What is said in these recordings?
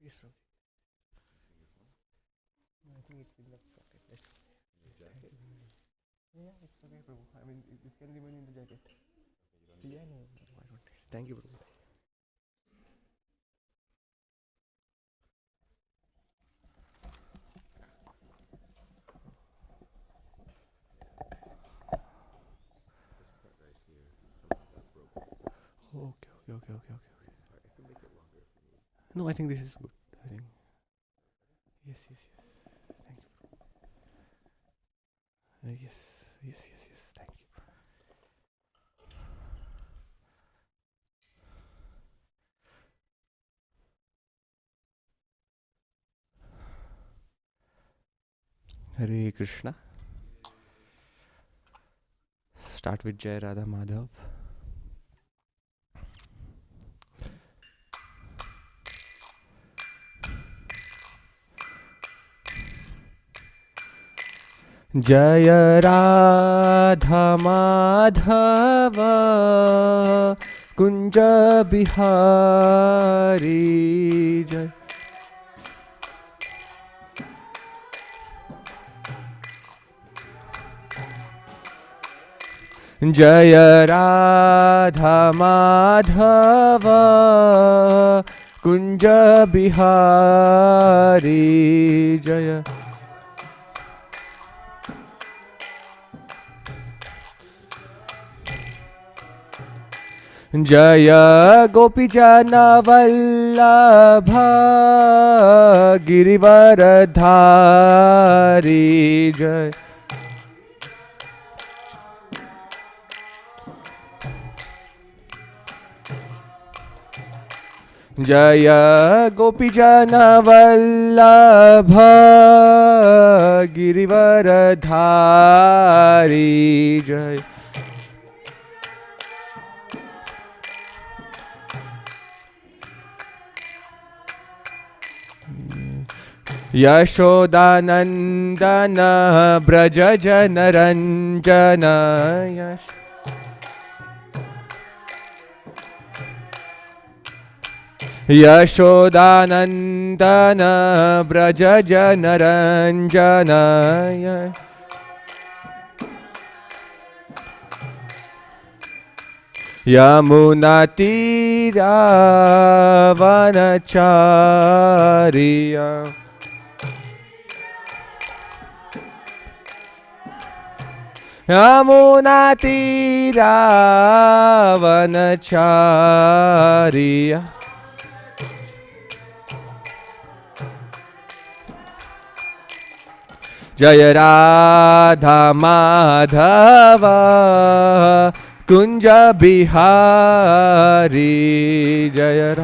Yes, Prabhu. I think it's in the pocket. Yeah, it's okay, Prabhu. I mean, it can remain in the jacket. Yeah, no, I don't. Thank you, Prabhu. Okay, okay, okay, okay, okay. I can make it longer if you need. No, I think this is good. I think. Yes, yes, yes. Thank you. Yes, yes, yes, yes. Thank you. Hare Krishna. Start with Jai Radha Madhav. जय राधा माधव कुंज बिहारी जय जय राधा माधव कुंज बिहारी जय जय गोपीजन वल्लभ गिरिवरधारी जय जय गोपीजन वल्लभ गिरिवरधारी जय यशोदानन्दन व्रज जनरञ्जन यशोदानन्दन व्रज जनरञ्जन यमुनातीरावनचार्य यमुनातीरावनचार्य जय राधा माधव कुंज बिहारी जय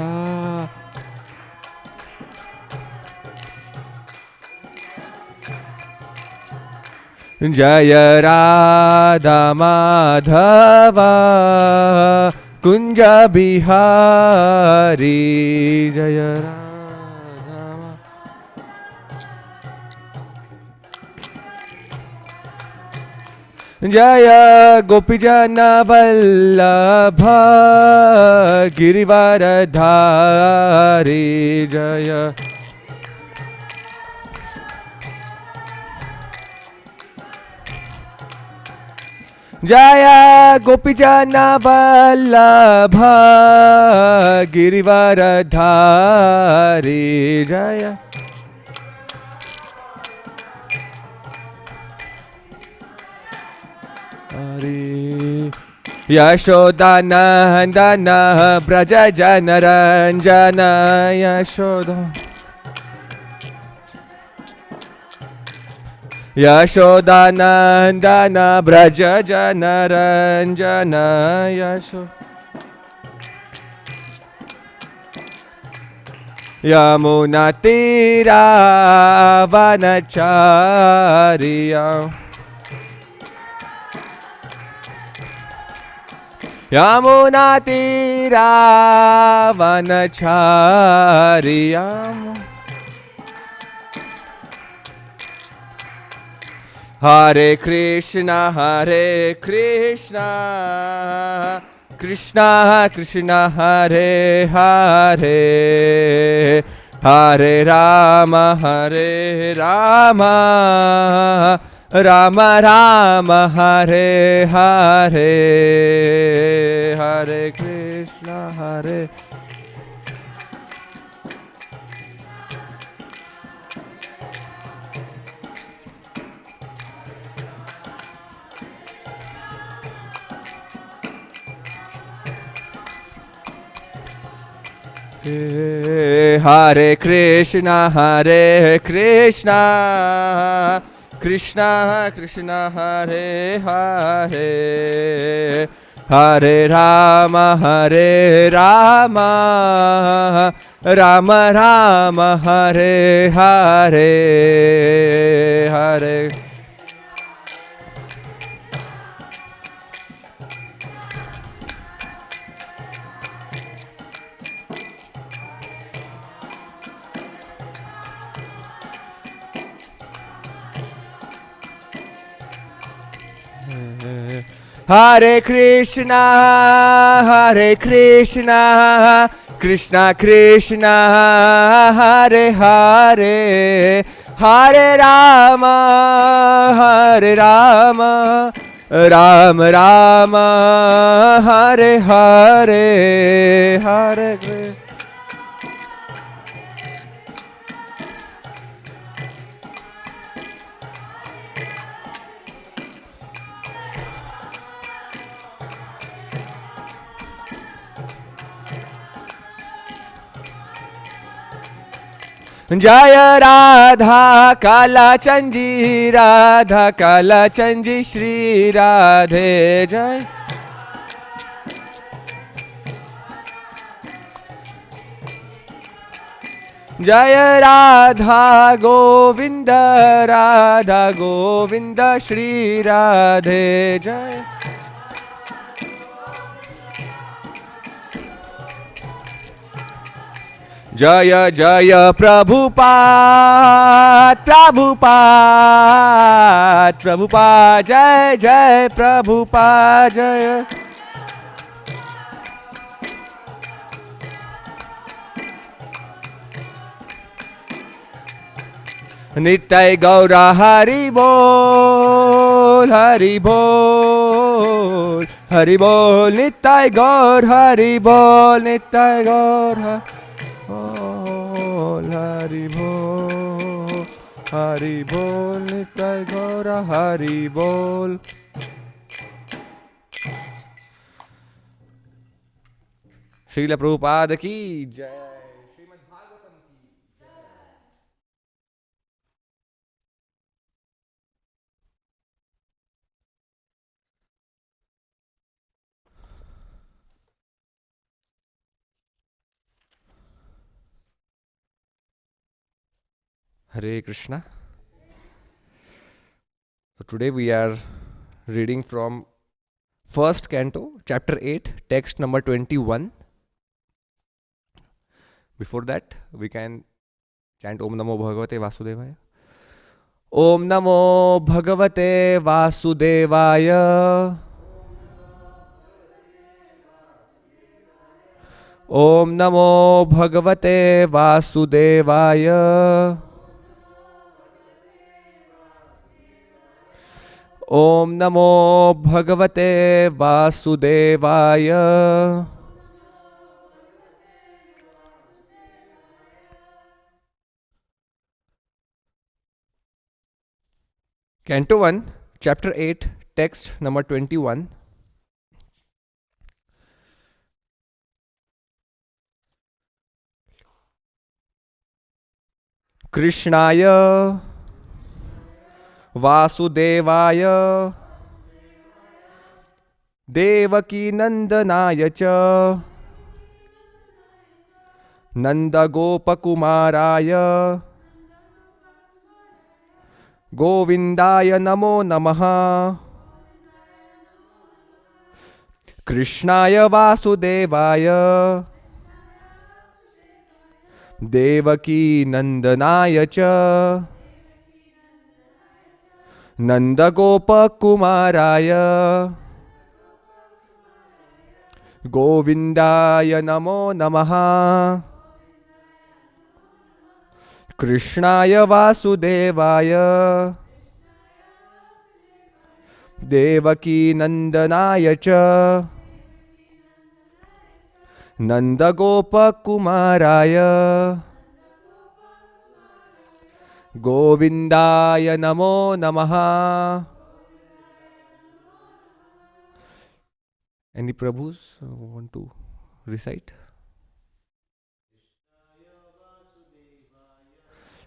जय राधा माधव कुंज बिहारी जय जय गोपीजन वल्लभ गिरिवरधारी जय जय गोपीजन वल्लभ गिरिवरधारी जय यशोदानन्दन व्रज जनरञ्जन यशोदा यशोदानन्दन व्रज जनरञ्जन यशो यमुनातीरावनचार्य यमुनातीरावनचार्य हरे Krishna Krishna Krishna Hare Hare Hare Rama, Rama Rama, Hare Hare, Hare Krishna, Hare Hare Krishna, Hare Krishna, Krishna Krishna, Hare Hare, Hare Rama, Rama Rama, Hare Hare, Hare Hare Krishna, Krishna Krishna, Hare Hare, Hare Rama, Rama Rama, Hare Hare, Hare Krishna. जय राधा काला चंजी, राधा काला चंजी, श्री राधे जय। जय राधा गोविंद, राधा गोविंद, श्री राधे जय। जय जय प्रभुपाद, प्रभुपाद, प्रभुपाद, जय जय प्रभुपाद जय। नित्य गौर हरि बोल, हरि बोल, हरि बोल, नित्य गौर हरि बोल, नित्य गौर बोल, हरि बोल, हरि बोल, नित्य गौर हरि बोल। श्रील प्रभुपाद की जय। श्रीमद् भागवतम की जय। Hare Krishna. So today we are reading from first canto, chapter 8, text number 21. Before that, we can chant Om Namo Bhagavate Vasudevaya. Om Namo Bhagavate Vasudevaya. Om Namo Bhagavate Vasudevaya. Om Namo Bhagavate Vasudevaya. Canto 1, chapter 8, text number 21. Krishnaya Vasudevaya Devaki Nandanaya cha Nanda Gopakumaraya Govindaya Namo Namaha. Krishnaya Vasudevaya Devaki Nandanaya cha Nanda Gopakumaraya Govindaya Namo Namaha. Krishnaya Vasudevaya Devaki Nandanaya cha Nanda Gopa Kumaraya Govindaya Namo Namaha. Any Prabhus want to recite?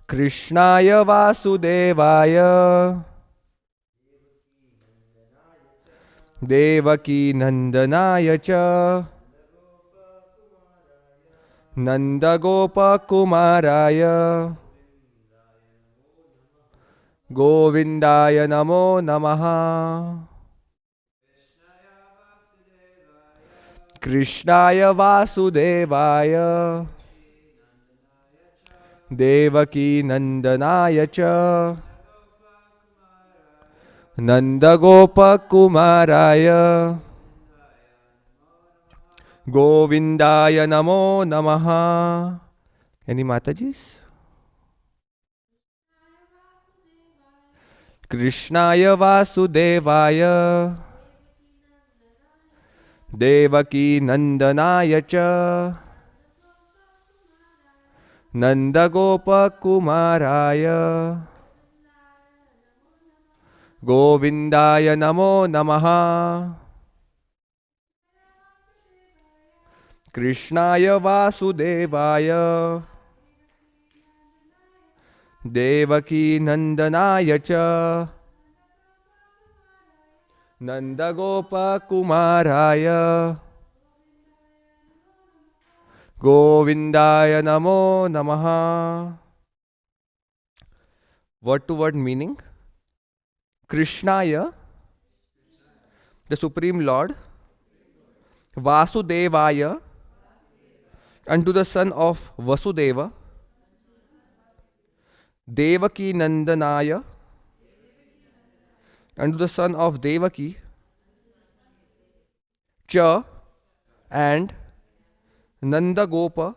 Krishnaya Vasudevaya Devaki Nandanaya cha Nanda Gopa Kumaraya Govindaya Namo Namaha. Krishnaya Vasudevaya Devaki Nandanaya cha Nanda Gopa Kumaraya Govindaya Namo Namaha. Any Matajis? Krishnaya Vasudevaya Devaki Nandanaya cha Nanda Gopa Kumaraya Govindaya Namo Namaha. Krishnaya Vasudevaya Devaki Nandanaya cha Nanda Gopa Kumaraya Govindaya Namo Namaha. Word to word meaning. Krishnaya, the Supreme Lord. Vasudevaya, unto the son of Vasudeva. Devaki Nandanaya, unto the son of Devaki. Cha, and Nanda Gopa,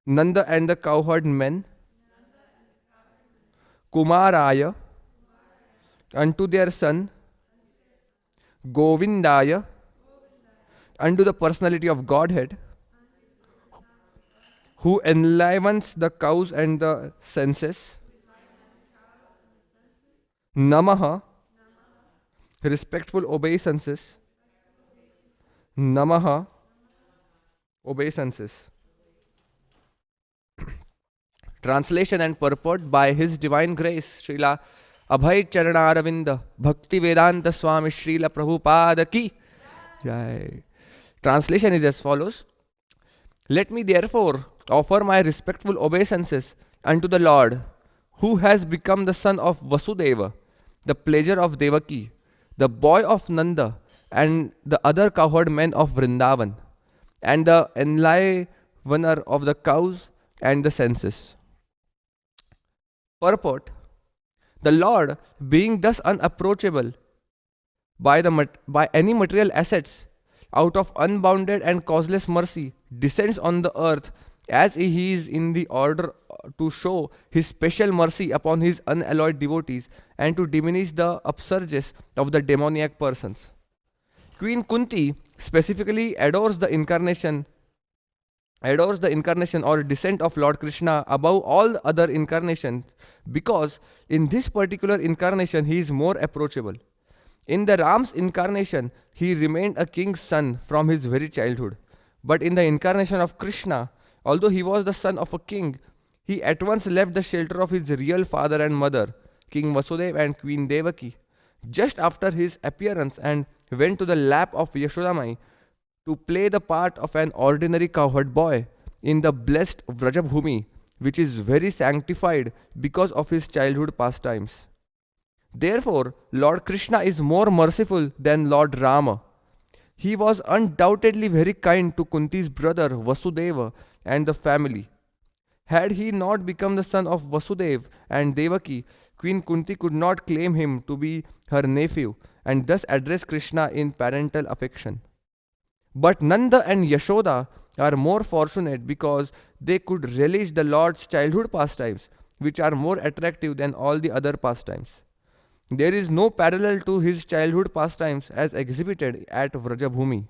Nanda and the cowherd men. Kumaraya, unto their son. Govindaya, unto the personality of Godhead, who enlivens the cows and the senses. Namaha, respectful obeisances. Namaha, obeisances. Translation and purport by His Divine Grace, Srila Abhay Charanaaravinda Bhakti Vedanta Swami Srila Prabhupada ki Jai. Translation is as follows. Let me therefore offer my respectful obeisances unto the Lord, who has become the son of Vasudeva, the pleasure of Devaki, the boy of Nanda, and the other cowherd men of Vrindavan, and the enlivener of the cows and the senses. Purport. The Lord, being thus unapproachable by any material assets, out of unbounded and causeless mercy, descends on the earth as He is in the order to show His special mercy upon His unalloyed devotees and to diminish the upsurges of the demoniac persons. Queen Kunti specifically adores the incarnation or descent of Lord Krishna above all other incarnations, because in this particular incarnation he is more approachable. In the Ram's incarnation, he remained a king's son from his very childhood. But in the incarnation of Krishna, although he was the son of a king, he at once left the shelter of his real father and mother, King Vasudeva and Queen Devaki, just after his appearance, and went to the lap of Yashodamai to play the part of an ordinary cowherd boy in the blessed Vrajabhumi, which is very sanctified because of his childhood pastimes. Therefore, Lord Krishna is more merciful than Lord Rama. He was undoubtedly very kind to Kunti's brother Vasudeva and the family. Had he not become the son of Vasudeva and Devaki, Queen Kunti could not claim him to be her nephew and thus address Krishna in parental affection. But Nanda and Yashoda are more fortunate because they could relish the Lord's childhood pastimes, which are more attractive than all the other pastimes. There is no parallel to his childhood pastimes as exhibited at Vrajabhumi,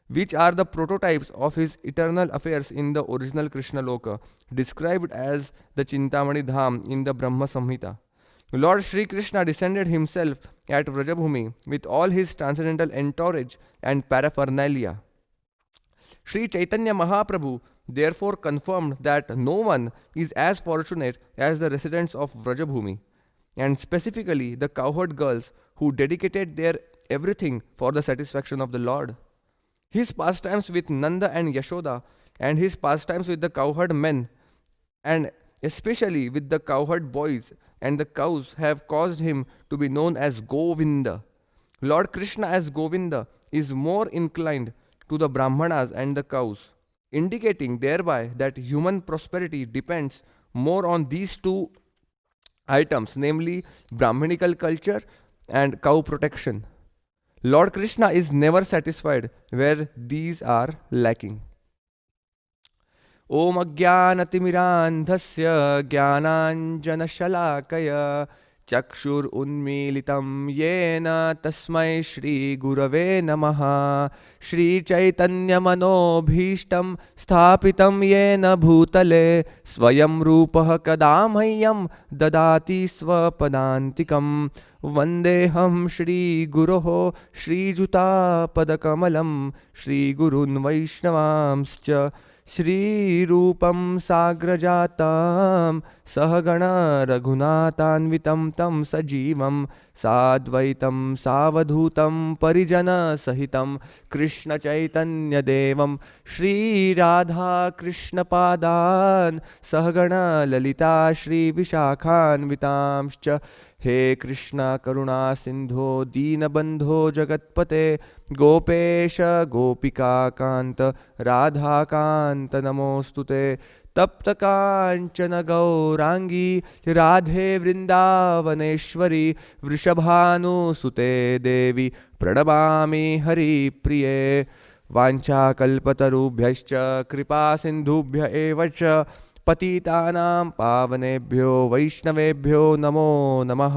which are the prototypes of his eternal affairs in the original Krishna Loka, described as the Chintamani Dham in the Brahma Samhita. Lord Sri Krishna descended himself at Vrajabhumi with all his transcendental entourage and paraphernalia. Sri Chaitanya Mahaprabhu therefore confirmed that no one is as fortunate as the residents of Vrajabhumi, and specifically the cowherd girls who dedicated their everything for the satisfaction of the Lord. His pastimes with Nanda and Yashoda, and his pastimes with the cowherd men, and especially with the cowherd boys and the cows, have caused him to be known as Govinda. Lord Krishna as Govinda is more inclined to the Brahmanas and the cows, indicating thereby that human prosperity depends more on these two items, namely Brahminical culture and cow protection. Lord Krishna is never satisfied where these are lacking. Om Ajnanatimirandhasya Jnananjanashalakaya Chakshur Unmilitam Yena Tasmai Shri Gurave Namaha. Shri Chaitanya Manobhishtam Sthapitam Yena Bhutale Swayam Rupah Kadamahyam Dadati Swapadantikam. Vandeham Shri Guroho Shri Juta Padakamalam Shri Gurun Vaishnavamscha Shri Rupam Sagrajatam Sahagana Raghunatanvitam Tam Sajivam Sadvaitam Savadhutam Parijana Sahitam Krishna Chaitanya Devam Shri Radha Krishna Padan Sahagana Lalita Shri Vishakhanvitamscha. हे कृष्णा करुणा सिंधो दीनबंधो जगत्पते गोपेश गोपिका कांत राधा कांत नमोस्तुते तप्त कांचन गौरांगी राधे वृंदावनेश्वरी वृषभानुसुते देवी प्रणमामि हरिप्रिये वाञ्छाकल्पतरुभ्यश्च कृपा सिन्धुभ्य एव च पतितानां पावनेभ्यो वैष्णवेभ्यो नमो नमः।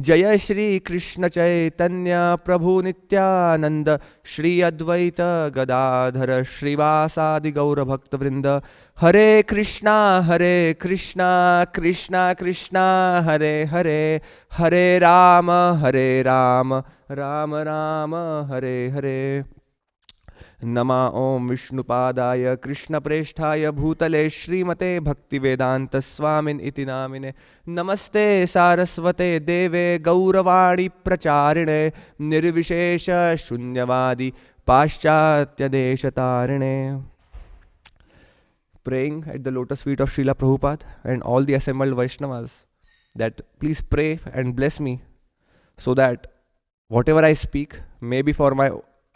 जय श्री कृष्ण चैतन्य प्रभु नित्यानंद श्री अद्वैत गदाधर श्रीवासादि गौर भक्त वृंद। हरे कृष्णा कृष्णा कृष्णा हरे हरे, हरे राम राम राम हरे हरे। नमा ओम विष्णुपादाय कृष्णप्रेष्ठाय भूतले श्रीमते भक्तिवेदांत स्वामिन इति नामिने। नमस्ते सारस्वते देवे गौरवाणी प्रचारिणे निर्विशेष शून्यवादी पाश्चात्य देशतारिणे। Praying at the lotus feet of Srila Prabhupada and all the assembled Vaishnavas that please pray and bless me so that whatever I speak may be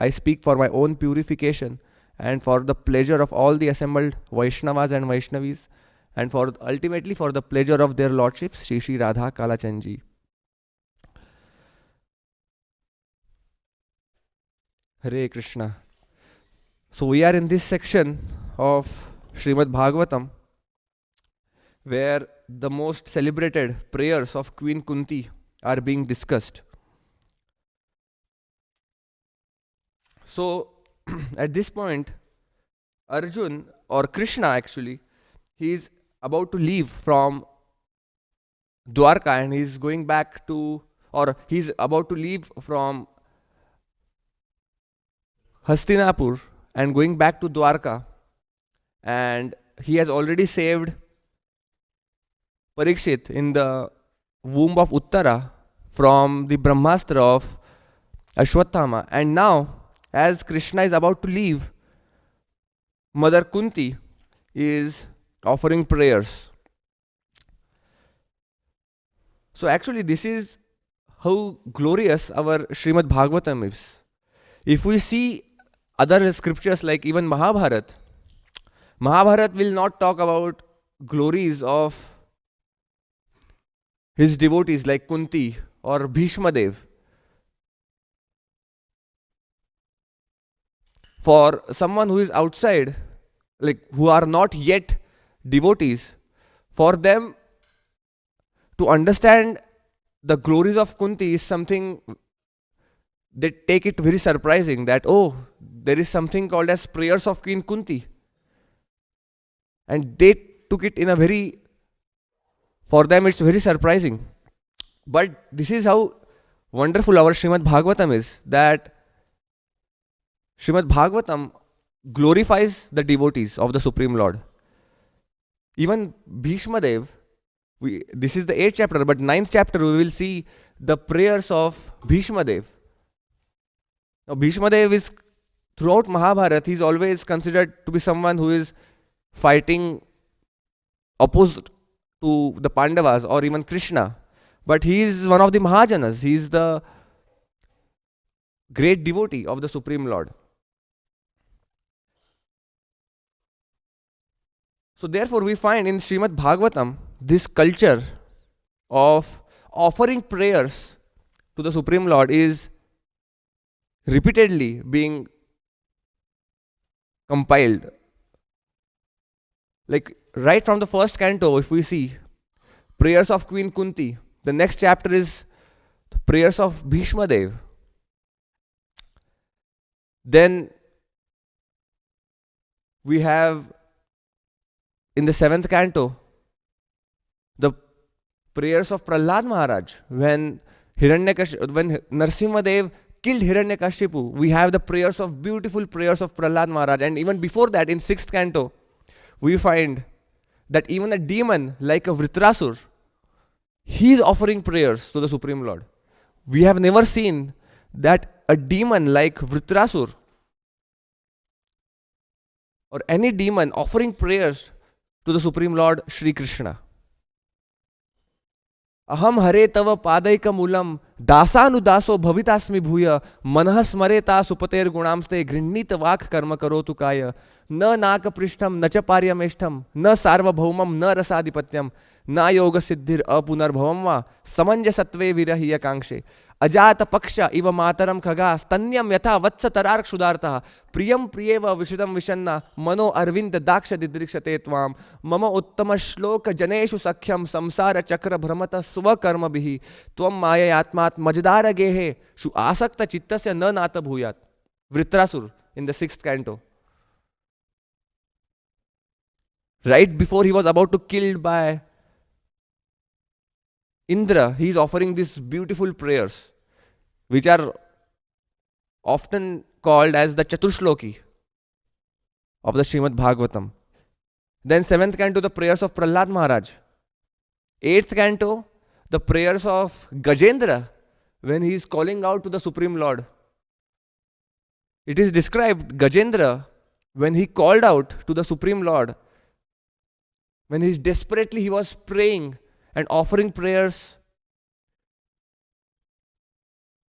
I speak for my own purification and for the pleasure of all the assembled Vaishnavas and Vaishnavis, and for ultimately for the pleasure of their lordships Shri Shri Radha Kalachandji. Hare Krishna. So we are in this section of Srimad Bhagavatam where the most celebrated prayers of Queen Kunti are being discussed. So at this point, Arjun, or Krishna actually, he is about to leave from Dwarka and he is going back to, or he is about to leave from Hastinapur and going back to Dwarka, and he has already saved Parikshit in the womb of Uttara from the Brahmastra of Ashwatthama, and now as Krishna is about to leave, Mother Kunti is offering prayers. So actually this is how glorious our Srimad Bhagavatam is. If we see other scriptures like even Mahabharata will not talk about glories of his devotees like Kunti or Bhishma Dev. For someone who is outside, like who are not yet devotees, for them to understand the glories of Kunti is something they take it very surprising that, oh, there is something called as prayers of Queen Kunti. And they took it in a very, for them it's very surprising. But this is how wonderful our Srimad Bhagavatam is, that Srimad Bhagavatam glorifies the devotees of the Supreme Lord. Even Bhishma Dev, this is the 8th chapter, but 9th chapter we will see the prayers of Bhishma Dev. Now Bhishma Dev is, throughout Mahabharata, he is always considered to be someone who is fighting opposed to the Pandavas or even Krishna. But he is one of the Mahajanas. He is the great devotee of the Supreme Lord. So therefore we find in Srimad Bhagavatam this culture of offering prayers to the Supreme Lord is repeatedly being compiled. Like right from the first canto, if we see prayers of Queen Kunti, the next chapter is the prayers of Bhishma Dev. Then we have in the 7th canto the prayers of Prahlad Maharaj. When Narsimha Dev killed Hiranyakashipu, we have the prayers of beautiful prayers of Prahlad Maharaj. And even before that, in 6th canto, we find that even a demon like a Vritrasur, he is offering prayers to the Supreme Lord. We have never seen that a demon like Vritrasur or any demon offering prayers to the Supreme Lord Shri Krishna. Aham hare tava padaika mulam dasanudaso bhavitasmi bhuya manah smareta supater gunamste grinita vak karma karotu kaya na naka prishtham na cha paryameshtham na sarvabhaumam na rasadhipatyam na yoga siddhir apunarbhavam va samanjasatve virahiya kangshe अजात पक्ष इव मातरम खगा स्तन्यम यथा वत्स तरार क्षुदार्तः प्रियम प्रियेव विशदम विशन्ना मनो अरविंद दाक्ष दिदृक्षते त्वाम मम उत्तम श्लोक जनेषु सख्यम संसार चक्र भ्रमत स्वकर्म बिहि त्वम माययात्मात् मजदार गेहे शु आसक्त चित्तस्य न नात भूयात्. Vritrasur in the 6th canto. Right before he was about to killed by Indra, he is offering these beautiful prayers, which are often called as the Chaturshloki of the Srimad Bhagavatam. Then 7th canto, the prayers of Prahlad Maharaj. 8th canto, the prayers of Gajendra, when he is calling out to the Supreme Lord. It is described, Gajendra, when he called out to the Supreme Lord, when he was praying and offering prayers,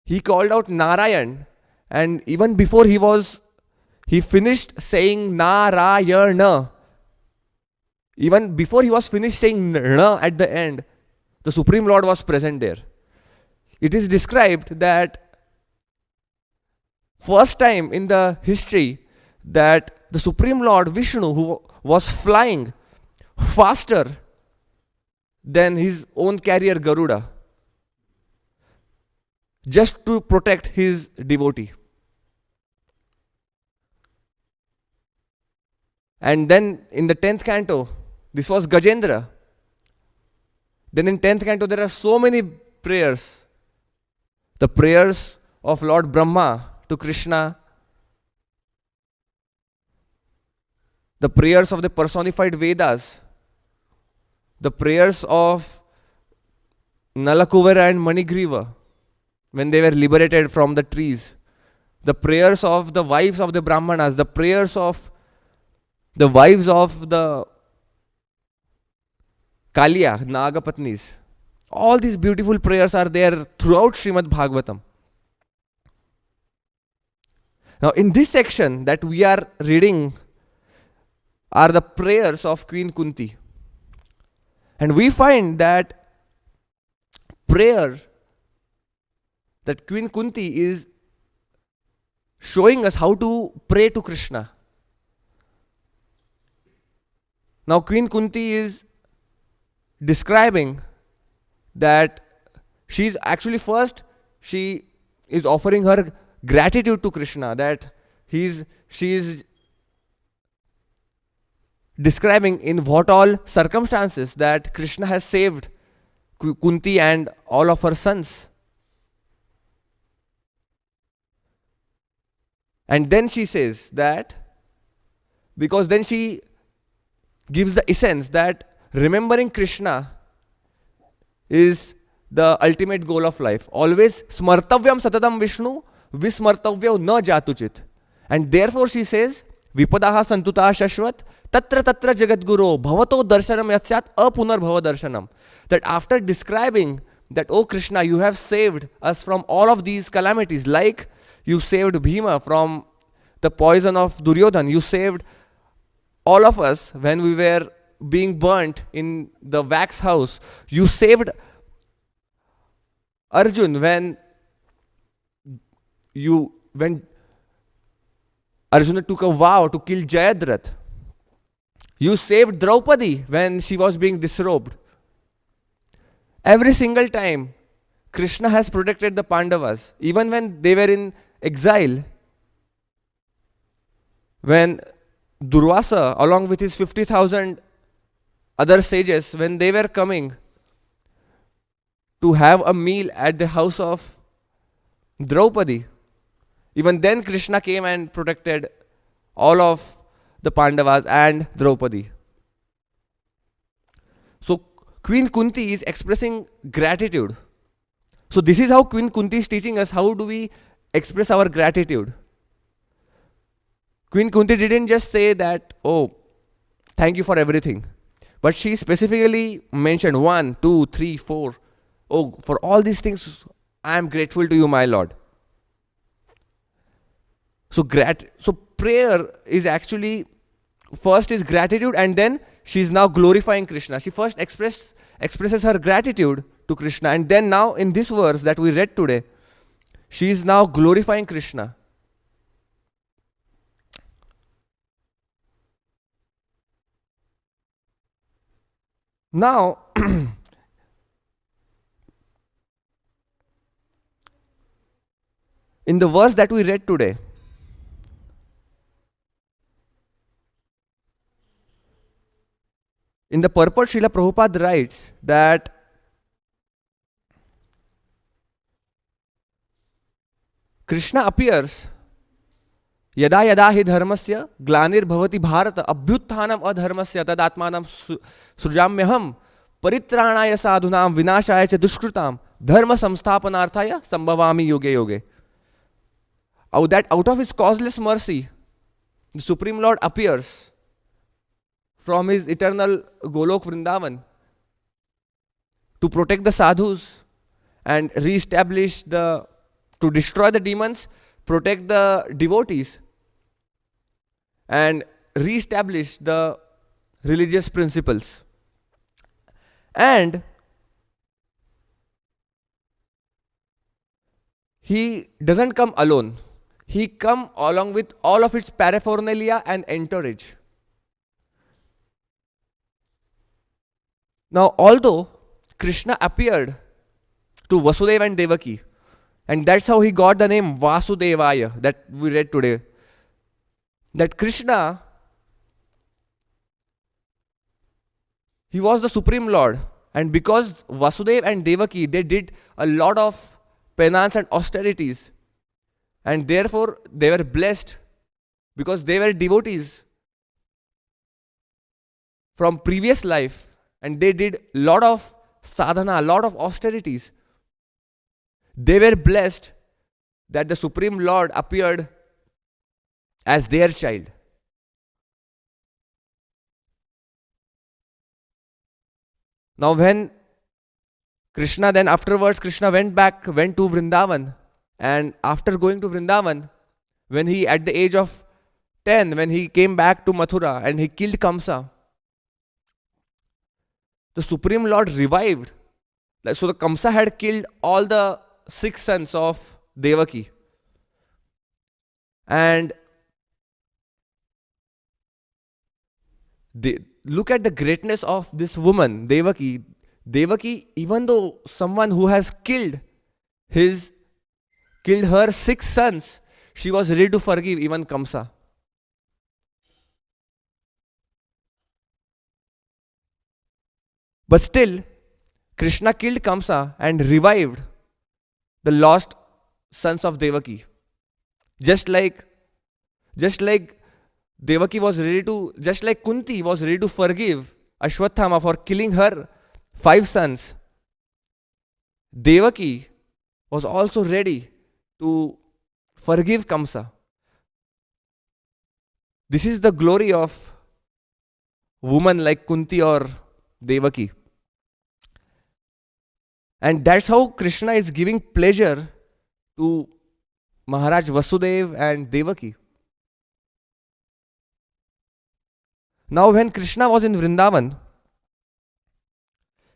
he called out Narayan, and even before he finished saying Narayana, even before he was finished saying Na at the end, the Supreme Lord was present there. It is described that first time in the history that the Supreme Lord Vishnu, who was flying faster than his own carrier Garuda, just to protect his devotee. And then in the 10th canto, this was Gajendra. Then in 10th canto, there are so many prayers. The prayers of Lord Brahma to Krishna, the prayers of the personified Vedas, the prayers of Nalakuvara and Manigriva when they were liberated from the trees, the prayers of the wives of the Brahmanas, the prayers of the wives of the Kaliya, Nagapatnis. All these beautiful prayers are there throughout Srimad Bhagavatam. Now in this section that we are reading are the prayers of Queen Kunti. And we find that prayer that Queen Kunti is showing us how to pray to Krishna. Now, Queen Kunti is describing that she's actually first, she is offering her gratitude to Krishna, that she is describing in what all circumstances that Krishna has saved Kunti and all of her sons. And then she says that, because then she gives the essence that remembering Krishna is the ultimate goal of life. Always smartavyam satatam Vishnu, vismartavyo na jatuchit. And therefore she says, Vipadaha santuta shashvat, tatra tatra jagadguru, bhavato darshanam yasyat apunar bhava darshanam. That after describing that, oh Krishna, you have saved us from all of these calamities, like you saved Bhima from the poison of Duryodhan, you saved all of us when we were being burnt in the wax house, you saved Arjun when Arjuna took a vow to kill Jayadratha. You saved Draupadi when she was being disrobed. Every single time, Krishna has protected the Pandavas, even when they were in exile. When Durvasa, along with his 50,000 other sages, when they were coming to have a meal at the house of Draupadi, even then Krishna came and protected all of the Pandavas and Draupadi. So Queen Kunti is expressing gratitude. So this is how Queen Kunti is teaching us how do we express our gratitude. Queen Kunti didn't just say that, oh, thank you for everything. But she specifically mentioned 1, 2, 3, 4. Oh, for all these things, I am grateful to you, my Lord. So prayer is actually, first is gratitude, and then she is now glorifying Krishna. She first expresses her gratitude to Krishna, and then now in this verse that we read today, she is now glorifying Krishna. Now, in the verse that we read today, in the purport, Srila Prabhupada writes that Krishna appears yada yada hi dharmasya glanir bhavati bharata abhyutthanam adharmasya tadatmanam srujamyaham paritranaya sadhunam vinashaya cha dushkrutam dharma samsthapanarthaya sambhavami yoge yoge. That out of his causeless mercy, the Supreme Lord appears from his eternal Golok Vrindavan to protect the sadhus and to destroy the demons, protect the devotees, and re-establish the religious principles. And he doesn't come alone. He comes along with all of its paraphernalia and entourage. Now, although Krishna appeared to Vasudeva and Devaki, and that's how he got the name Vasudevaya that we read today, that Krishna, he was the Supreme Lord, and because Vasudeva and Devaki, they did a lot of penance and austerities, and therefore they were blessed because they were devotees from previous life, and they did lot of sadhana, lot of austerities. They were blessed that the Supreme Lord appeared as their child. Now when Krishna went to Vrindavan, and after going to Vrindavan, when he at the age of 10, when he came back to Mathura and he killed Kamsa, the Supreme Lord revived. So the Kamsa had killed all the 6 sons of Devaki. And look at the greatness of this woman, Devaki. Devaki, even though someone who has his killed her 6 sons, she was ready to forgive even Kamsa. But still, Krishna killed Kamsa and revived the lost sons of Devaki. Just like just like just like Kunti was ready to forgive Ashwathama for killing her 5 sons, Devaki was also ready to forgive Kamsa. This is the glory of women like Kunti or Devaki. And that's how Krishna is giving pleasure to Maharaj Vasudev and Devaki. Now, when Krishna was in Vrindavan,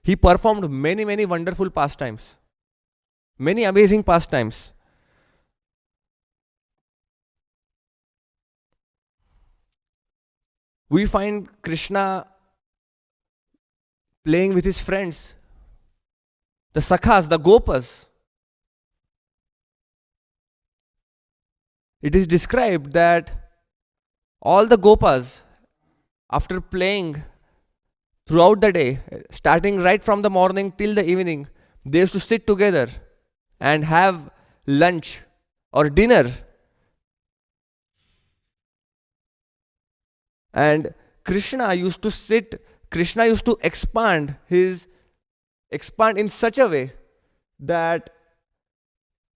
he performed many, many wonderful pastimes, many amazing pastimes. We find Krishna playing with his friends, the Sakhas, the Gopas. It is described that all the Gopas, after playing throughout the day, starting right from the morning till the evening, they used to sit together and have lunch or dinner. And Krishna used to expand in such a way that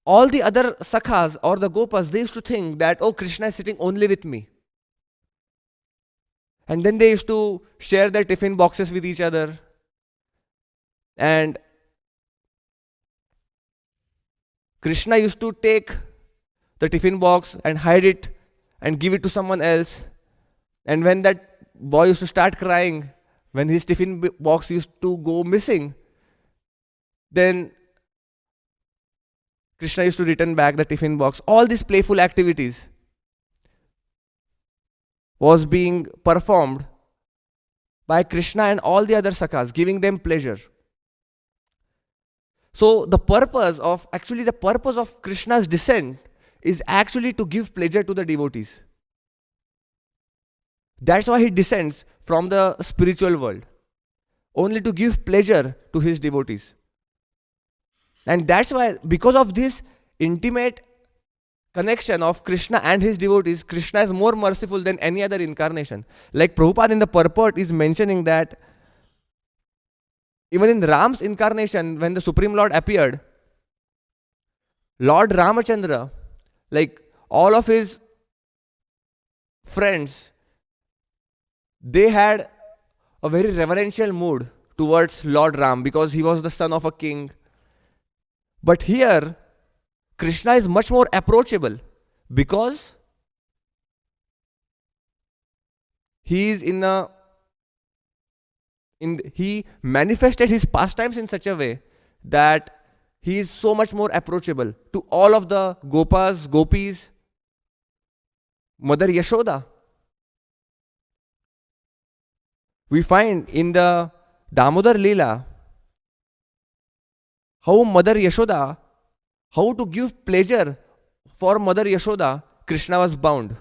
all the other Sakhas or the Gopas, they used to think that, oh, Krishna is sitting only with me. And then they used to share their tiffin boxes with each other. And Krishna used to take the tiffin box and hide it and give it to someone else. And when that boy used to start crying, when his tiffin box used to go missing, then Krishna used to return back the tiffin box. All these playful activities was being performed by Krishna and all the other Sakhas, giving them pleasure. So the purpose of Krishna's descent is actually to give pleasure to the devotees. That's why he descends from the spiritual world, only to give pleasure to his devotees. And that's why, because of this intimate connection of Krishna and his devotees, Krishna is more merciful than any other incarnation. Like Prabhupada in the purport is mentioning that even in Ram's incarnation, when the Supreme Lord appeared, Lord Ramachandra, like all of his friends, they had a very reverential mood towards Lord Ram because he was the son of a king. But here, Krishna is much more approachable because he manifested his pastimes in such a way that he is so much more approachable to all of the Gopas, Gopis, Mother Yashoda. We find in the Damodar Leela how to give pleasure for Mother Yashoda, Krishna was bound.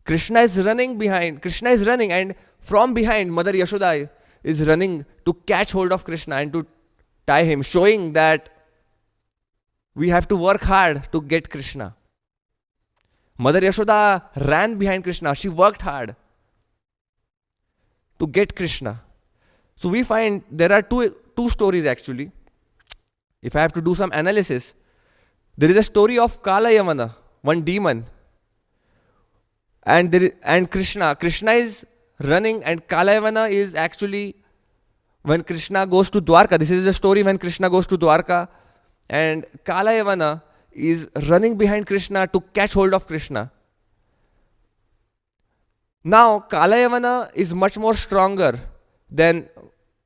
Krishna is running, and from behind, Mother Yashoda is running to catch hold of Krishna and to tie him, showing that we have to work hard to get Krishna. Mother Yashoda ran behind Krishna. She worked hard to get Krishna. So we find there are two stories actually. If I have to do some analysis, there is a story of Kala Yamana, one demon, and Krishna. Krishna is running, and Kala Yamana is actually when Krishna goes to Dwarka. This is the story when Krishna goes to Dwarka, and Kala Yamana is running behind Krishna to catch hold of Krishna. Now Kala Yamana is much more stronger than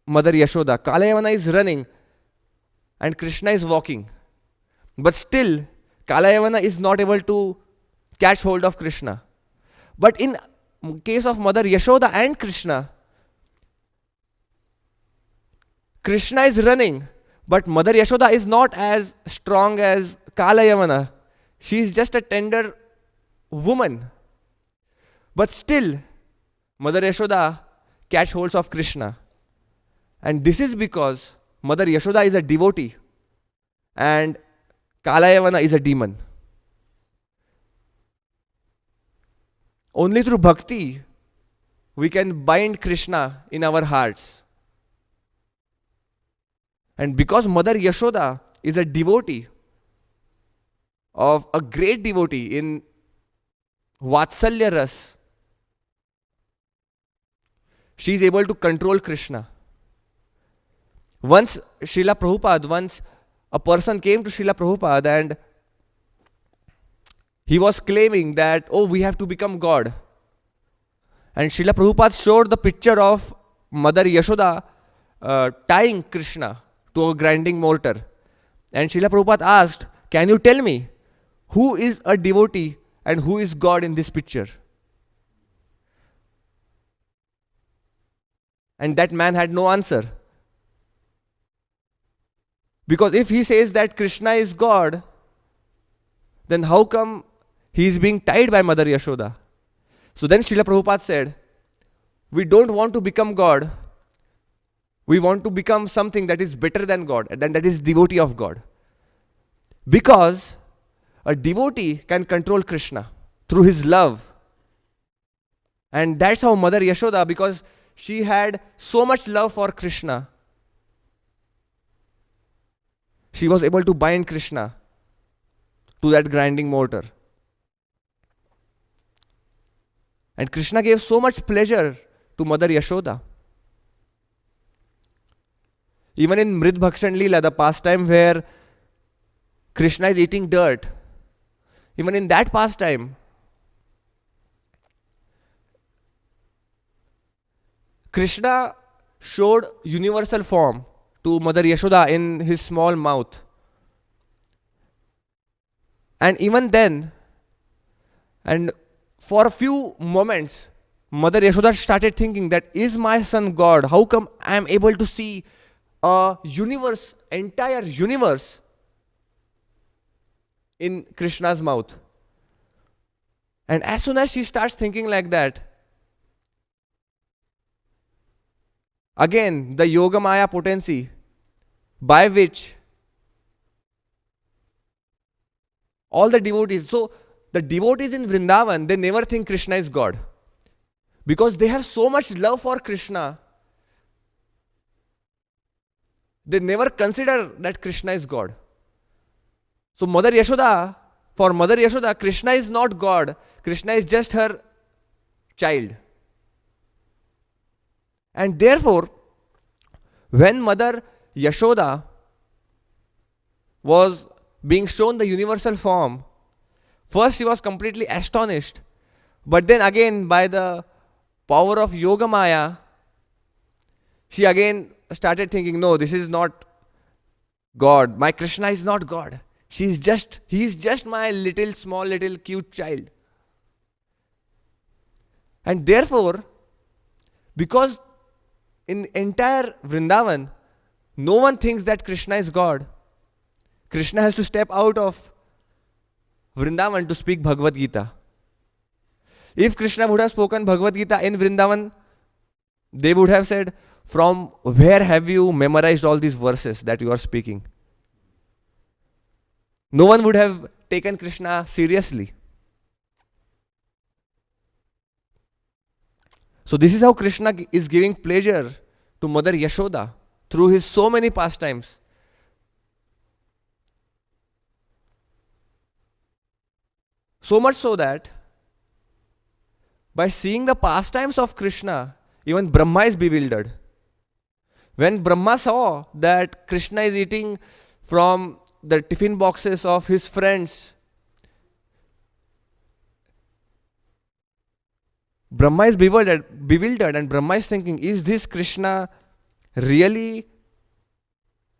Mother Yashoda. Kala Yamana is running and Krishna is walking. But still, Kalayavana is not able to catch hold of Krishna. But in case of Mother Yashoda and Krishna, Krishna is running, but Mother Yashoda is not as strong as Kalayavana. She is just a tender woman. But still, Mother Yashoda catch holds of Krishna. And this is because Mother Yashoda is a devotee and Kalayavana is a demon. Only through bhakti we can bind Krishna in our hearts. And because Mother Yashoda is a devotee of a great devotee in Vatsalya Ras, she is able to control Krishna. Once a person came to Srila Prabhupada and he was claiming that, oh, we have to become God. And Srila Prabhupada showed the picture of Mother Yashoda tying Krishna to a grinding mortar. And Srila Prabhupada asked, can you tell me who is a devotee and who is God in this picture? And that man had no answer. Because if he says that Krishna is God, then how come he is being tied by Mother Yashoda? So then Srila Prabhupada said, we don't want to become God. We want to become something that is better than God, and that is devotee of God. Because a devotee can control Krishna through his love. And that's how Mother Yashoda, because she had so much love for Krishna, she was able to bind Krishna to that grinding mortar. And Krishna gave so much pleasure to Mother Yashoda. Even in Mrid Bhakshan Leela, the pastime where Krishna is eating dirt, even in that pastime, Krishna showed universal form to Mother Yashoda in his small mouth. And even then, and for a few moments, Mother Yashoda started thinking that, is my son God? How come I am able to see a universe, entire universe in Krishna's mouth? And as soon as she starts thinking like that, again, the Yoga Maya potency by which all the devotees, so the devotees in Vrindavan, they never think Krishna is God. Because they have so much love for Krishna, they never consider that Krishna is God. So for Mother Yashoda, Krishna is not God. Krishna is just her child. And therefore, when Mother Yashoda was being shown the universal form, first she was completely astonished. But then again, by the power of Yoga Maya, she again started thinking, no, this is not God. My Krishna is not God. He is just my small little cute child. And therefore, because in entire Vrindavan, no one thinks that Krishna is God, Krishna has to step out of Vrindavan to speak Bhagavad Gita. If Krishna would have spoken Bhagavad Gita in Vrindavan, they would have said, from where have you memorized all these verses that you are speaking? No one would have taken Krishna seriously. So this is how Krishna is giving pleasure to Mother Yashoda through his so many pastimes. So much so that by seeing the pastimes of Krishna, even Brahma is bewildered. When Brahma saw that Krishna is eating from the tiffin boxes of his friends, Brahma is bewildered, and Brahma is thinking, is this Krishna really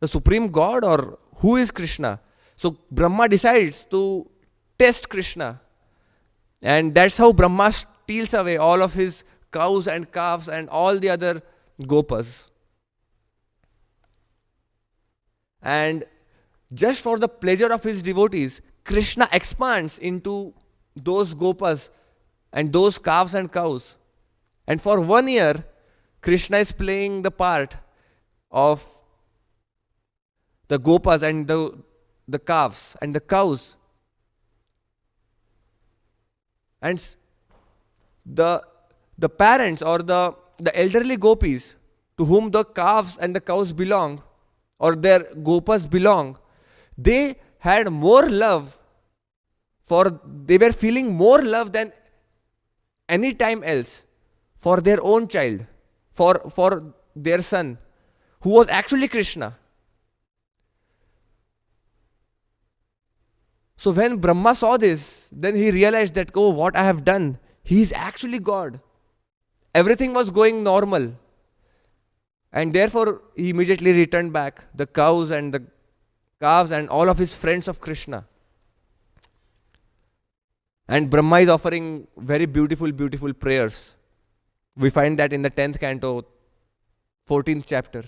the supreme God, or who is Krishna? So Brahma decides to test Krishna, and that's how Brahma steals away all of his cows and calves and all the other gopas. And just for the pleasure of his devotees, Krishna expands into those gopas and those calves and cows. And for 1 year, Krishna is playing the part of the gopas and the calves and the cows. And the parents or the elderly gopis to whom the calves and the cows belong, or their gopas belong, they had more love, they were feeling more love than any time else for their own child, for their son, who was actually Krishna. So when Brahma saw this, then he realized that, oh, what I have done, he is actually God. Everything was going normal. And therefore, he immediately returned back the cows and the calves and all of his friends of Krishna. And Brahma is offering very beautiful, beautiful prayers. We find that in the 10th canto, 14th chapter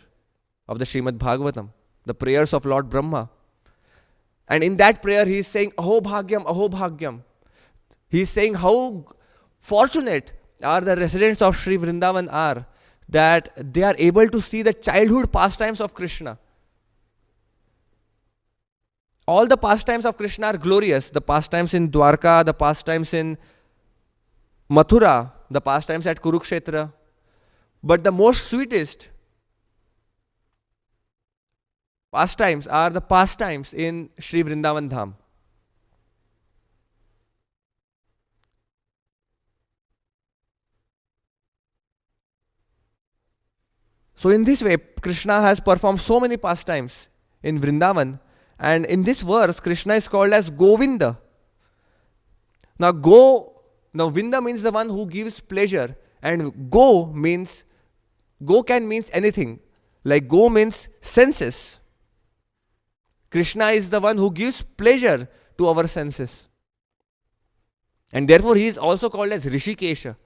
of the Srimad Bhagavatam, the prayers of Lord Brahma. And in that prayer, he is saying, Aho Bhagyam, Aho Bhagyam. He is saying how fortunate are the residents of Sri Vrindavan are, that they are able to see the childhood pastimes of Krishna. All the pastimes of Krishna are glorious. The pastimes in Dwarka, the pastimes in Mathura, the pastimes at Kurukshetra. But the most sweetest pastimes are the pastimes in Sri Vrindavan Dham. So in this way, Krishna has performed so many pastimes in Vrindavan. And in this verse, Krishna is called as Govinda. Now Vinda means the one who gives pleasure. And Go can mean anything. Like Go means senses. Krishna is the one who gives pleasure to our senses. And therefore he is also called as Rishikesha.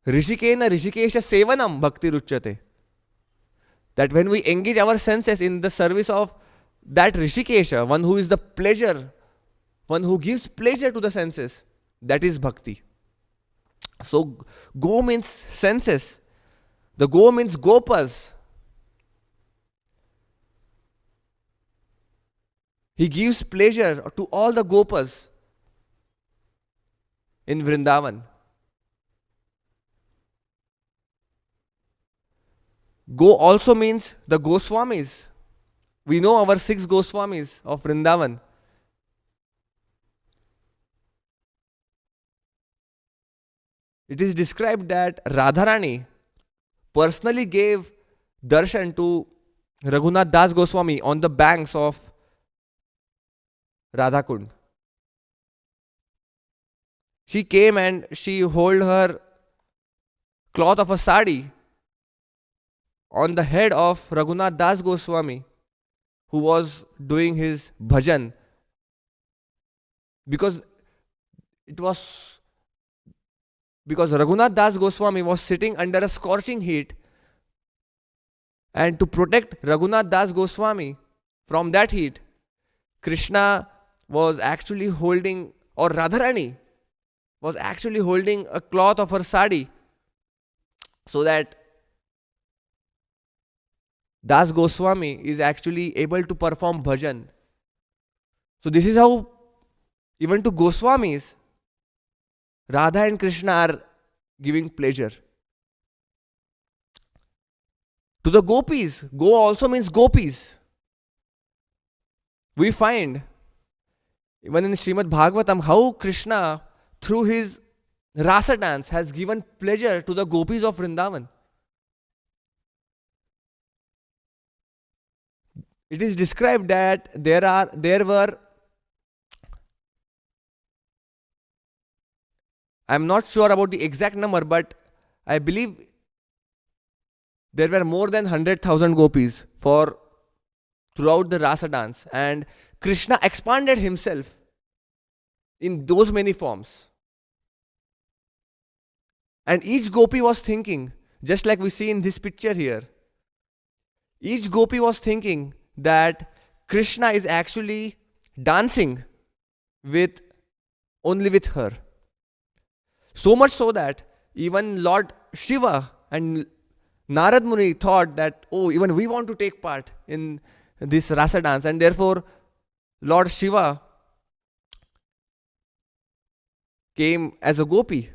Rishikena Rishikesha Sevanam Bhakti Ruchyate. That when we engage our senses in the service of that Rishikesha, one who is the pleasure, one who gives pleasure to the senses, that is Bhakti. So Go means senses. The Go means Gopas. He gives pleasure to all the Gopas in Vrindavan. Go also means the Goswamis. We know our 6 Goswamis of Vrindavan. It is described that Radharani personally gave darshan to Raghunath Das Goswami on the banks of Radhakund. She came and she held her cloth of a sari on the head of Raghunath Das Goswami, who was doing his bhajan, because Raghunath Das Goswami was sitting under a scorching heat, and to protect Raghunath Das Goswami from that heat, Krishna was actually holding, or Radharani was actually holding a cloth of her sari, so that Das Goswami is actually able to perform bhajan. So this is how even to Goswamis, Radha and Krishna are giving pleasure. To the gopis, Go also means gopis. We find even in Srimad Bhagavatam how Krishna through his rasa dance has given pleasure to the gopis of Vrindavan. It is described that there were, I'm not sure about the exact number, but I believe there were more than 100,000 gopis for throughout the rasa dance, and Krishna expanded himself in those many forms. And each gopi was thinking, just like we see in this picture here, each gopi was thinking that Krishna is actually dancing with only with her. So much so that even Lord Shiva and Narad Muni thought that, oh, even we want to take part in this rasa dance, and therefore Lord Shiva came as a gopi,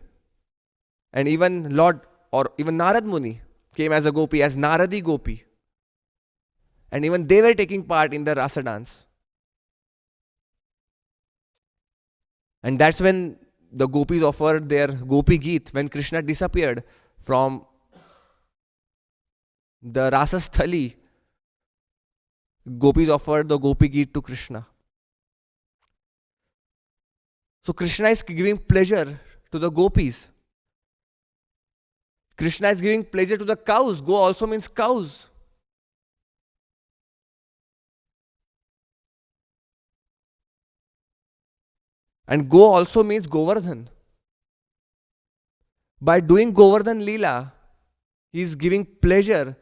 and even Narad Muni came as a gopi, as Naradi Gopi, and even they were taking part in the rasa dance. And that's when the gopis offered their gopi geet, when Krishna disappeared from the rasa sthali. Gopis offered the gopi geet to Krishna. So Krishna is giving pleasure to the gopis. Krishna is giving pleasure to the cows. Go also means cows. And go also means Govardhan. By doing Govardhan Leela, he is giving pleasure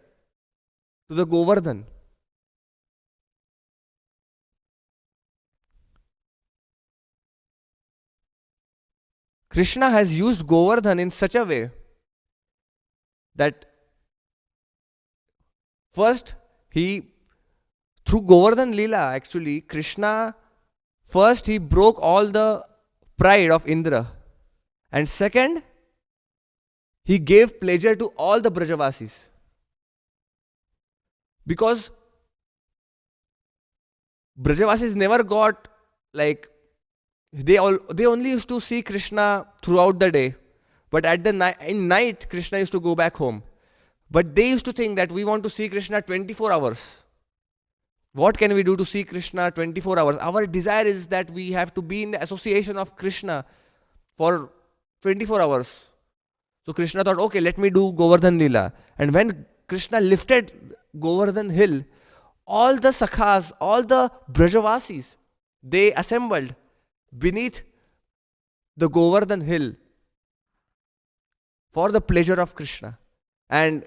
to the Govardhan. Krishna has used Govardhan in such a way that first through Govardhan Leela, actually, Krishna, first he broke all the pride of Indra. And second, he gave pleasure to all the Brajavasis. Because Brajavasis never got they only used to see Krishna throughout the day, but in night Krishna used to go back home. But they used to think that we want to see Krishna 24 hours. What can we do to see Krishna 24 hours? Our desire is that we have to be in the association of Krishna for 24 hours. So Krishna thought, okay, let me do Govardhan Leela. And when Krishna lifted Govardhan hill, all the sakhas, all the Brajavasis, they assembled beneath the Govardhan hill for the pleasure of Krishna. And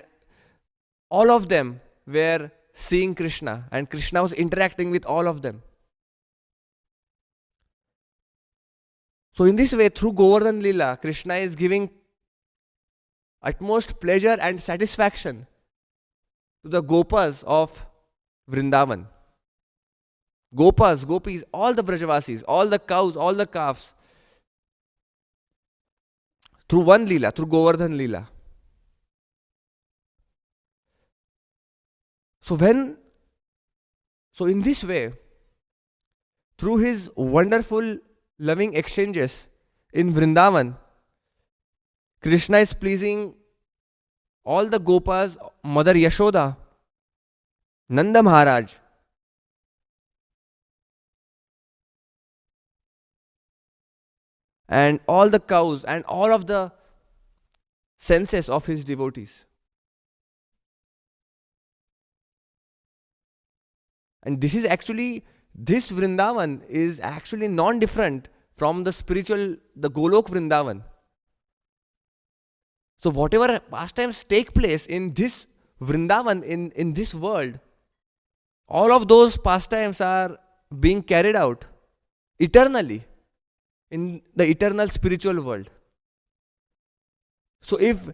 all of them were seeing Krishna, and Krishna was interacting with all of them. So in this way, through Govardhan Leela, Krishna is giving utmost pleasure and satisfaction to the Gopas of Vrindavan. Gopas, Gopis, all the Brajavasis, all the cows, all the calves, through one Leela, through Govardhan Leela. So in this way, through his wonderful loving exchanges in Vrindavan, Krishna is pleasing all the Gopas, Mother Yashoda, Nanda Maharaj, and all the cows and all of the senses of his devotees. And this Vrindavan is actually non-different from the Golok Vrindavan. So whatever pastimes take place in this Vrindavan, in this world, all of those pastimes are being carried out eternally in the eternal spiritual world. So if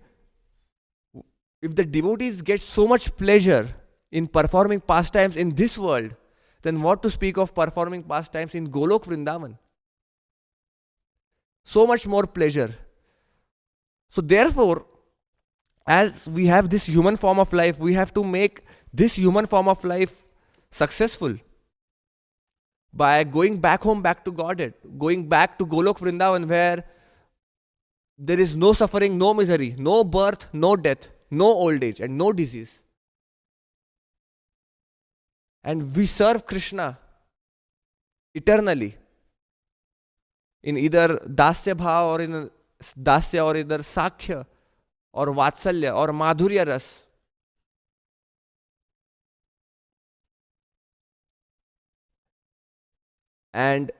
the devotees get so much pleasure in performing pastimes in this world, then what to speak of performing pastimes in Golok Vrindavan? So much more pleasure. So therefore, as we have this human form of life, we have to make this human form of life successful by going back home, back to Godhead, going back to Golok Vrindavan, where there is no suffering, no misery, no birth, no death, no old age, and no disease. And we serve Krishna eternally in either Dasya Bhav or in Dasya or either Sakhya or Vatsalya or Madhurya Ras. And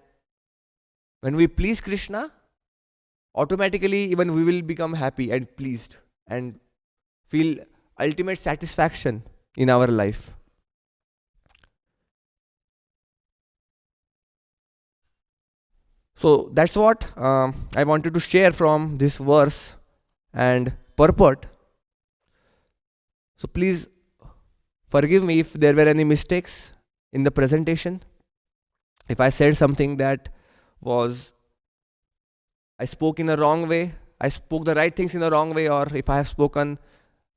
when we please Krishna, automatically even we will become happy and pleased and feel ultimate satisfaction in our life. So that's what I wanted to share from this verse and purport. So please forgive me if there were any mistakes in the presentation. If I said something that was, I spoke in a wrong way, I spoke the right things in a wrong way, or if I have spoken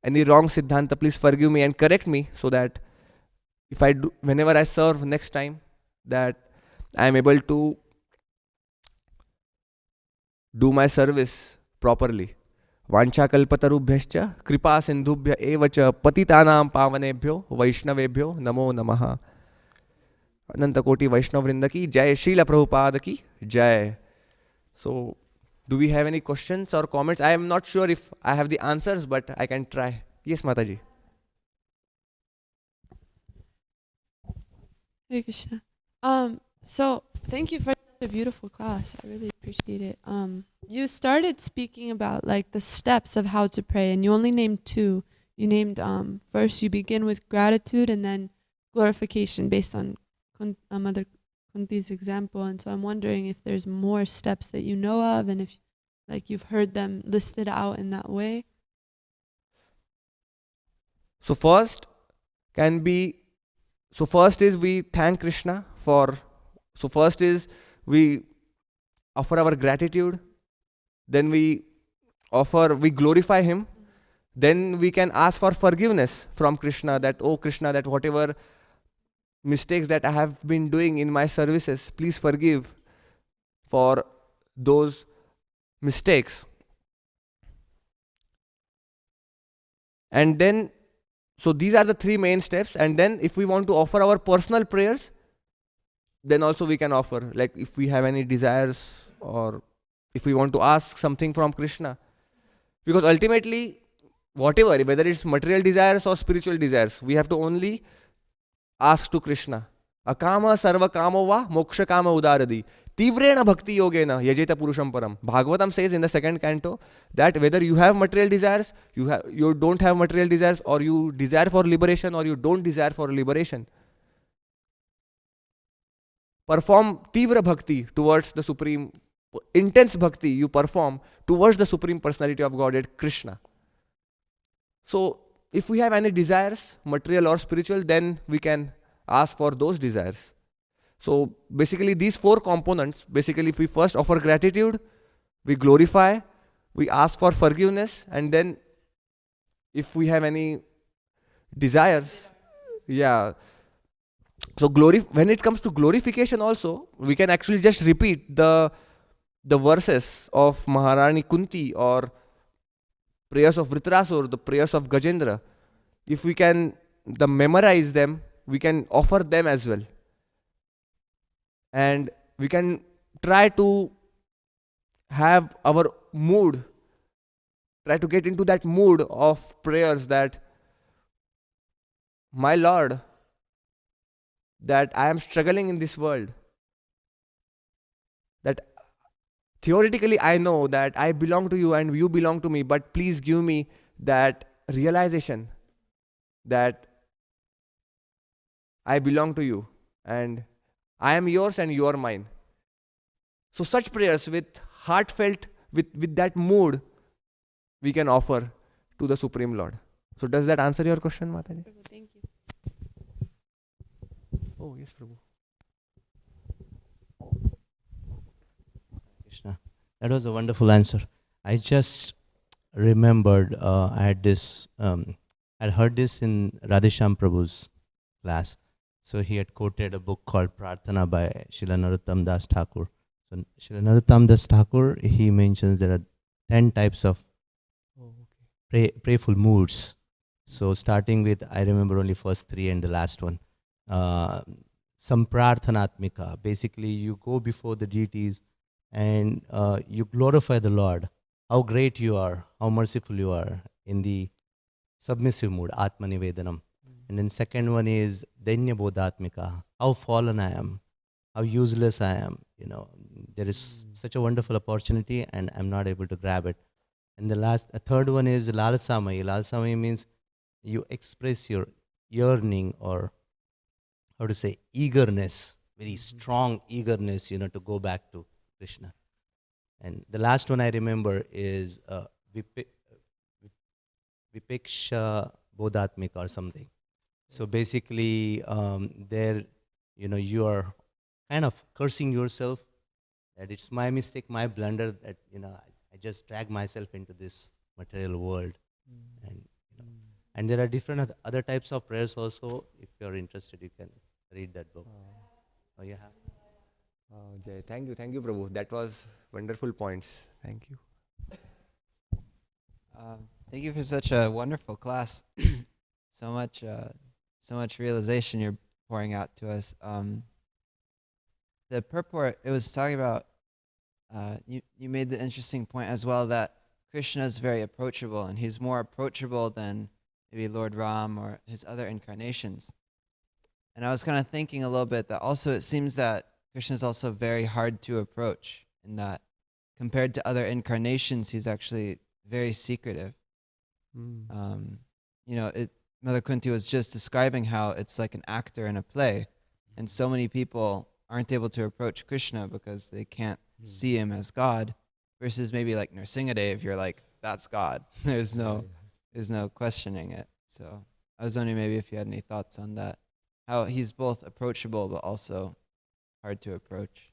any wrong siddhanta, please forgive me and correct me, so that if I do, whenever I serve next time, that I am able to do my service properly. वाञ्छाकल्पतरुभ्यश्च कृपा सिन्धुभ्य एव च पतितानां पावनेभ्यो वैष्णवेभ्यो नमो नमः. अनंत कोटि वैष्णव वृंद की जय. शील प्रभुपाद की जय. So, do we have any questions or comments? I am not sure if I have the answers, but I can try. Yes, Mataji. Hare Krishna. So thank you for such a beautiful class. I really appreciate it. You started speaking about like the steps of how to pray, and you only named two. You named first you begin with gratitude and then glorification based on Mother Kunti's example. And so I'm wondering if there's more steps that you know of, and if like you've heard them listed out in that way. So first can be, so first is we thank Krishna for, so first is we offer our gratitude, then we glorify him, then we can ask for forgiveness from Krishna, that oh Krishna, that whatever mistakes that I have been doing in my services, please forgive for those mistakes. And then, so these are the three main steps. And then if we want to offer our personal prayers, then also we can offer, like if we have any desires or if we want to ask something from Krishna. Because ultimately, whatever, whether it's material desires or spiritual desires, we have to only ask to Krishna. Akama sarva kamo va moksha kama udaradi. Tivrena bhakti yogena yajeta purusham param. Bhagavatam says in the second canto that whether you have material desires, you don't have material desires, or you desire for liberation or you don't desire for liberation, perform tivra bhakti towards the Supreme, intense bhakti you perform towards the Supreme Personality of Godhead, Krishna. So if we have any desires, material or spiritual, then we can ask for those desires. So basically these four components, basically if we first offer gratitude, we glorify, we ask for forgiveness, and then if we have any desires, yeah. So when it comes to glorification also, we can actually just repeat the verses of Maharani Kunti or prayers of Vritrasur, the prayers of Gajendra. If we can memorize them, we can offer them as well. And we can try to have our mood, try to get into that mood of prayers that, my Lord, that I am struggling in this world, that theoretically I know that I belong to you and you belong to me, but please give me that realization that I belong to you and I am yours and you are mine. So such prayers with heartfelt, with that mood, we can offer to the Supreme Lord. So does that answer your question, Mataji? Thank you. Oh yes, Prabhu. Krishna, that was a wonderful answer. I just remembered I had this, I'd heard this in Radhesham Prabhu's class. So he had quoted a book called Prarthana by Srila Narottam Das Thakur. So Srila Narottam Das Thakur, he mentions there are 10 types of prayerful moods. So starting with, I remember only first three and the last one. Samprarthanatmika. Basically, you go before the deities and you glorify the Lord, how great you are, how merciful you are, in the submissive mood, Atmanivedanam. And then second one is Danya Bodhatmika, how fallen I am. how useless I am. There is such a wonderful opportunity, and I'm not able to grab it. And a third one is lalsamai. Lalsamai means you express your yearning, or how to say, eagerness, very strong eagerness, to go back to Krishna. And the last one I remember is Vipeksha Bodhatmika or something. So basically, there, you are kind of cursing yourself that it's my mistake, my blunder, that, I just drag myself into this material world. And, and there are different other types of prayers also. If you're interested, you can read that book. Oh, you have? Jay, thank you, Prabhu. That was wonderful points. Thank you. Thank you for such a wonderful class. so much realization you're pouring out to us. The purport, it was talking about, you made the interesting point as well that Krishna is very approachable, and he's more approachable than maybe Lord Ram or his other incarnations. And I was kind of thinking a little bit that also it seems that Krishna is also very hard to approach, in that compared to other incarnations, he's actually very secretive. Mother Kunti was just describing how it's like an actor in a play, and so many people aren't able to approach Krishna because they can't see him as God, versus maybe like Nrsingadev, you're like, that's God. There's no questioning it. So I was wondering maybe if you had any thoughts on that, how he's both approachable but also hard to approach.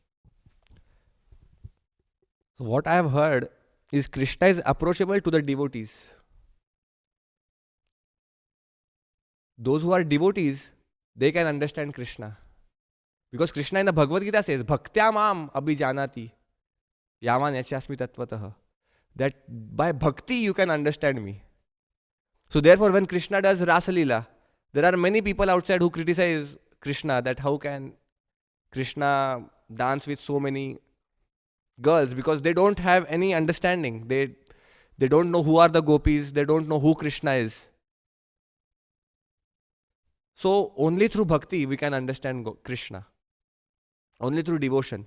So what I have heard is Krishna is approachable to the devotees. Those who are devotees, they can understand Krishna. Because Krishna in the Bhagavad Gita says, Bhaktya mam abhijanati yaman yachasmi tatvatah. That by bhakti you can understand me. So therefore when Krishna does Rasa Leela, there are many people outside who criticize Krishna, that how can Krishna dance with so many girls, because they don't have any understanding. They don't know who are the gopis, they don't know who Krishna is. So only through bhakti we can understand Krishna. Only through devotion.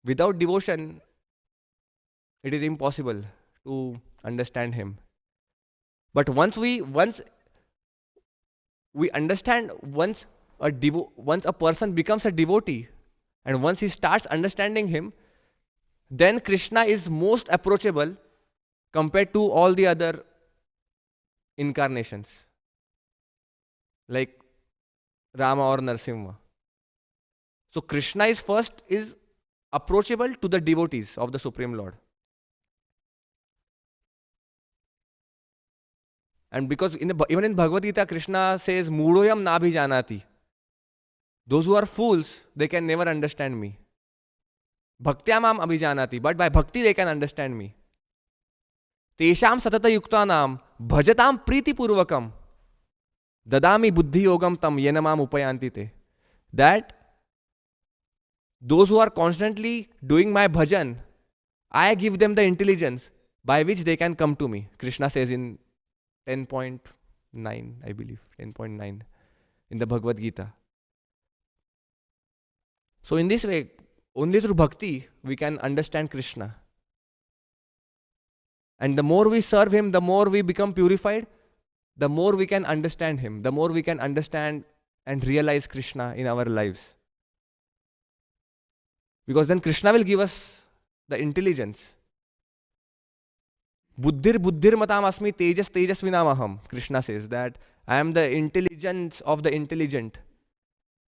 Without devotion, it is impossible to understand him. But once we understand, once a person becomes a devotee, and once he starts understanding him, then Krishna is most approachable compared to all the other incarnations, like Rama or Narsimha. So Krishna is approachable to the devotees of the Supreme Lord. And because even in Bhagavad Gita, Krishna says, Mudoyam nabhi janati. Those who are fools, they can never understand me. Bhaktya mam abhijanati. But by bhakti they can understand me. Tesham satata yuktanam bhajatam priti purvakam dadami buddhi yogam tam yenamam upayanti te. That those who are constantly doing my bhajan, I give them the intelligence by which they can come to me. Krishna says in 10.9, I believe, 10.9 in the Bhagavad Gita. So in this way, only through bhakti we can understand Krishna. And the more we serve him, the more we become purified, the more we can understand him, the more we can understand and realize Krishna in our lives. Because then Krishna will give us the intelligence. Buddhir matam asmi tejas tejasvinamaham. Krishna says that I am the intelligence of the intelligent.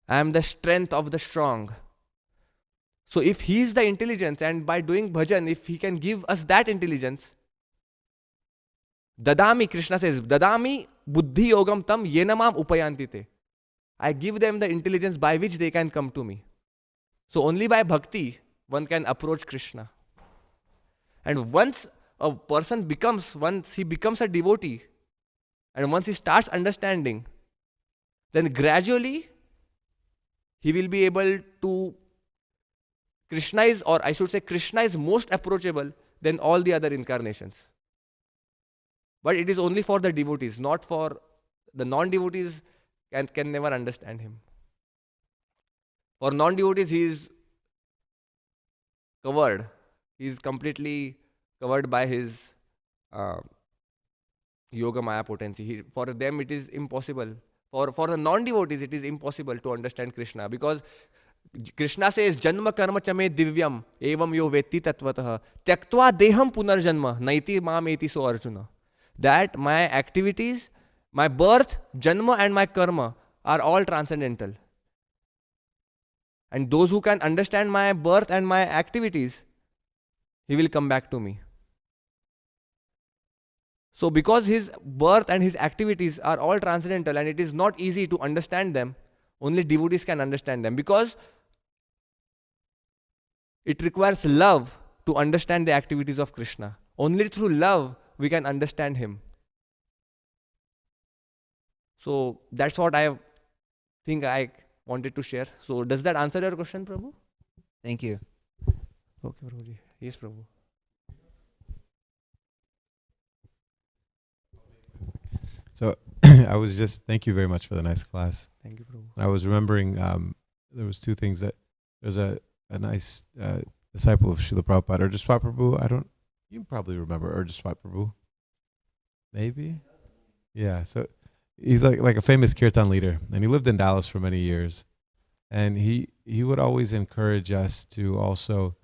I am the strength of the strong. So if he is the intelligence, and by doing bhajan, if he can give us that intelligence, dadami, Krishna says, dadami buddhi yogam tam yenamam upayantite. I give them the intelligence by which they can come to me. So only by bhakti one can approach Krishna. And once he becomes a devotee, and once he starts understanding, then gradually he will be able to, Krishna is most approachable than all the other incarnations. But it is only for the devotees, not for the non-devotees, can never understand him. For non-devotees, he is covered. He is completely covered by his uh, yoga maya potency. For them, it is impossible. For the non-devotees, it is impossible to understand Krishna, because Krishna says, Janma karma chame divyam evam yo vetti tatvatah tyaktva deham punarjanma naiti mam eti so Arjuna. That my activities, my birth, janma and my karma are all transcendental. And those who can understand my birth and my activities, he will come back to me. So because his birth and his activities are all transcendental and it is not easy to understand them, only devotees can understand them, because it requires love to understand the activities of Krishna. Only through love we can understand him. So that's what I think I wanted to share. So does that answer your question, Prabhu? Thank you. Okay, Prabhuji. Yes, Prabhu. So I was just, thank you very much for the nice class. Thank you, Prabhu. I was remembering there was two things that there's a nice disciple of Srila Prabhupada, or Jaswat Prabhu. You probably remember Jaswat Prabhu. Maybe? Yeah, so he's like a famous kirtan leader, and he lived in Dallas for many years. And he would always encourage us to also